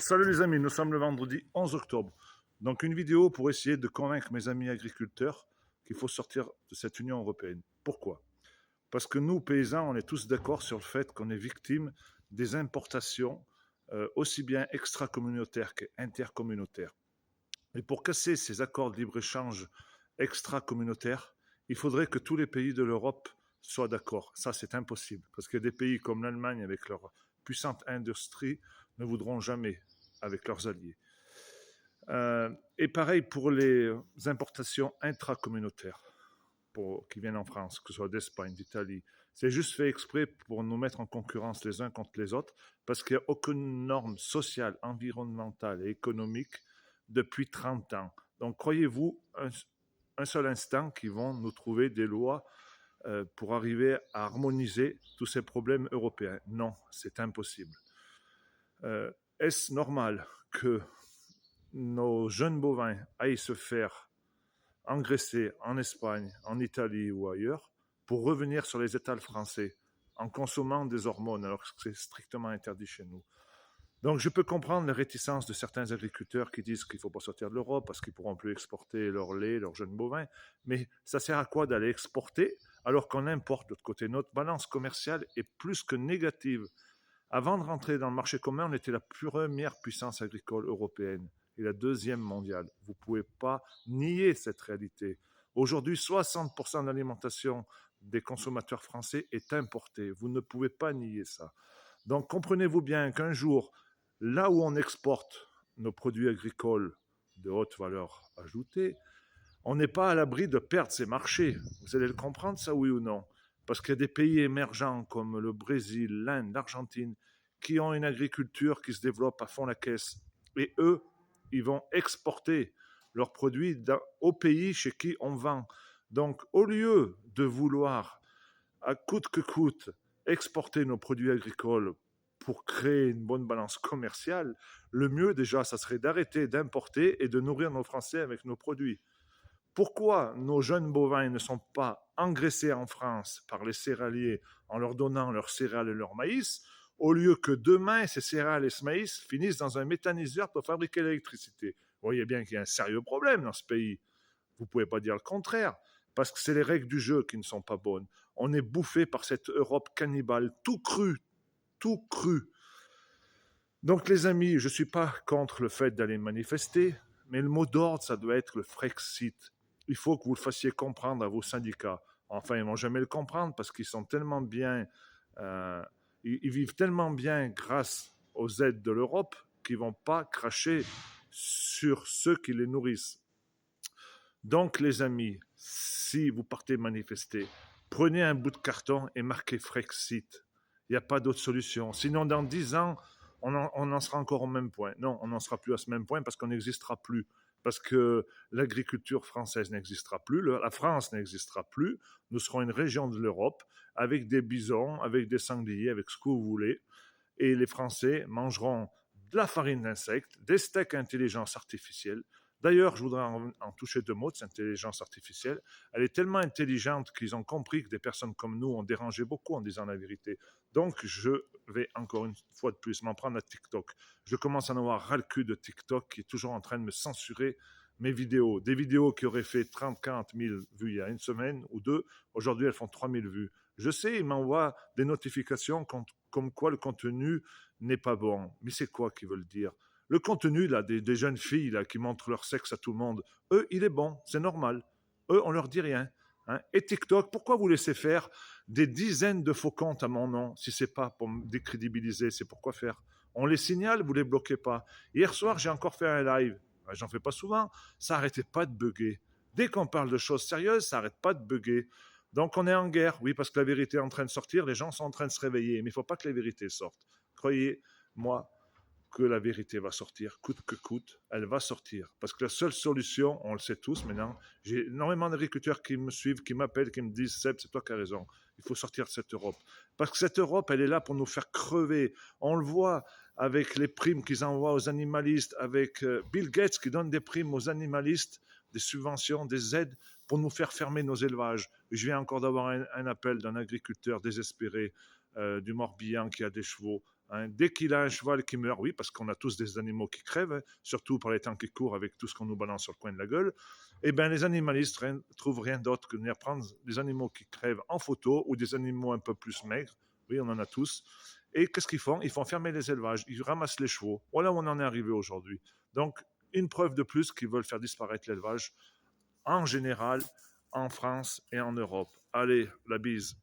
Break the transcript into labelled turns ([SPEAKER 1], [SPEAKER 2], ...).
[SPEAKER 1] Salut les amis, nous sommes le vendredi 11 octobre. Donc une vidéo pour essayer de convaincre mes amis agriculteurs qu'il faut sortir de cette Union européenne. Pourquoi? Parce que nous, paysans, on est tous d'accord sur le fait qu'on est victime des importations aussi bien extra-communautaires qu'intercommunautaires. Et pour casser ces accords de libre-échange extra-communautaires, il faudrait que tous les pays de l'Europe soient d'accord. Ça, c'est impossible, parce que des pays comme l'Allemagne, avec leur puissante industrie, ne voudront jamais avec leurs alliés. Et pareil pour les importations intracommunautaires qui viennent en France, que ce soit d'Espagne, d'Italie. C'est juste fait exprès pour nous mettre en concurrence les uns contre les autres, parce qu'il n'y a aucune norme sociale, environnementale et économique depuis 30 ans. Donc croyez-vous un seul instant qu'ils vont nous trouver des lois pour arriver à harmoniser tous ces problèmes européens? Non, c'est impossible. Est-ce normal que nos jeunes bovins aillent se faire engraisser en Espagne, en Italie ou ailleurs pour revenir sur les étals français en consommant des hormones alors que c'est strictement interdit chez nous? Donc je peux comprendre les réticences de certains agriculteurs qui disent qu'il ne faut pas sortir de l'Europe parce qu'ils ne pourront plus exporter leur lait, leurs jeunes bovins. Mais ça sert à quoi d'aller exporter alors qu'on importe de l'autre côté? Notre balance commerciale est plus que négative. Avant de rentrer dans le marché commun, on était la première puissance agricole européenne et la deuxième mondiale. Vous ne pouvez pas nier cette réalité. Aujourd'hui, 60% de l'alimentation des consommateurs français est importée. Vous ne pouvez pas nier ça. Donc comprenez-vous bien qu'un jour, là où on exporte nos produits agricoles de haute valeur ajoutée, on n'est pas à l'abri de perdre ces marchés. Vous allez le comprendre, ça, oui ou non? Parce qu'il y a des pays émergents comme le Brésil, l'Inde, l'Argentine, qui ont une agriculture qui se développe à fond la caisse. Et eux, ils vont exporter leurs produits aux pays chez qui on vend. Donc, au lieu de vouloir, à coûte que coûte, exporter nos produits agricoles pour créer une bonne balance commerciale, le mieux déjà, ça serait d'arrêter d'importer et de nourrir nos Français avec nos produits. Pourquoi nos jeunes bovins ne sont pas engraissés en France par les céréaliers en leur donnant leurs céréales et leur maïs, au lieu que demain, ces céréales et ce maïs finissent dans un méthaniseur pour fabriquer l'électricité? Vous voyez bien qu'il y a un sérieux problème dans ce pays. Vous ne pouvez pas dire le contraire, parce que c'est les règles du jeu qui ne sont pas bonnes. On est bouffé par cette Europe cannibale, tout cru, tout cru. Donc les amis, je ne suis pas contre le fait d'aller manifester, mais le mot d'ordre, ça doit être le Frexit. Il faut que vous le fassiez comprendre à vos syndicats. Enfin, ils ne vont jamais le comprendre parce qu'ils sont tellement bien, ils vivent tellement bien grâce aux aides de l'Europe qu'ils ne vont pas cracher sur ceux qui les nourrissent. Donc les amis, si vous partez manifester, prenez un bout de carton et marquez Frexit. Il n'y a pas d'autre solution. Sinon, dans 10 ans, on en sera encore au même point. Non, on n'en sera plus à ce même point parce qu'on n'existera plus. Parce que l'agriculture française n'existera plus, la France n'existera plus. Nous serons une région de l'Europe avec des bisons, avec des sangliers, avec ce que vous voulez. Et les Français mangeront de la farine d'insectes, des steaks à intelligence artificielle. D'ailleurs, je voudrais en toucher deux mots de cette intelligence artificielle. Elle est tellement intelligente qu'ils ont compris que des personnes comme nous ont dérangé beaucoup en disant la vérité. Donc, je vais encore une fois de plus m'en prendre à TikTok. Je commence à en avoir ras le cul de TikTok qui est toujours en train de me censurer mes vidéos. Des vidéos qui auraient fait 30-40 000 vues il y a une semaine ou deux, aujourd'hui elles font 3 000 vues. Je sais, ils m'envoient des notifications comme quoi le contenu n'est pas bon. Mais c'est quoi qu'ils veulent dire? Le contenu là, des jeunes filles là, qui montrent leur sexe à tout le monde, eux, il est bon, c'est normal. Eux, on leur dit rien. Hein. Et TikTok, pourquoi vous laissez faire des dizaines de faux comptes à mon nom si c'est pas pour me décrédibiliser? C'est pourquoi faire? On les signale, vous les bloquez pas. Hier soir, j'ai encore fait un live. J'en fais pas souvent. Ça arrêtait pas de bugger. Dès qu'on parle de choses sérieuses, ça arrête pas de bugger. Donc on est en guerre, oui, parce que la vérité est en train de sortir, les gens sont en train de se réveiller, mais il ne faut pas que la vérité sorte. Croyez-moi que la vérité va sortir, coûte que coûte, elle va sortir. Parce que la seule solution, on le sait tous maintenant, j'ai énormément d'agriculteurs qui me suivent, qui m'appellent, qui me disent « Seb, c'est toi qui as raison, il faut sortir de cette Europe ». Parce que cette Europe, elle est là pour nous faire crever. On le voit avec les primes qu'ils envoient aux animalistes, avec Bill Gates qui donne des primes aux animalistes, des subventions, des aides pour nous faire fermer nos élevages. Je viens encore d'avoir un appel d'un agriculteur désespéré du Morbihan qui a des chevaux. hein. Dès qu'il a un cheval qui meurt, oui, parce qu'on a tous des animaux qui crèvent, hein, surtout par les temps qui courent avec tout ce qu'on nous balance sur le coin de la gueule, eh bien les animalistes trouvent rien d'autre que de venir prendre des animaux qui crèvent en photo ou des animaux un peu plus maigres. Oui, on en a tous. Et qu'est-ce qu'ils font? Ils font fermer les élevages, ils ramassent les chevaux. Voilà où on en est arrivé aujourd'hui. Donc, une preuve de plus qu'ils veulent faire disparaître l'élevage en général, en France et en Europe. Allez, la bise.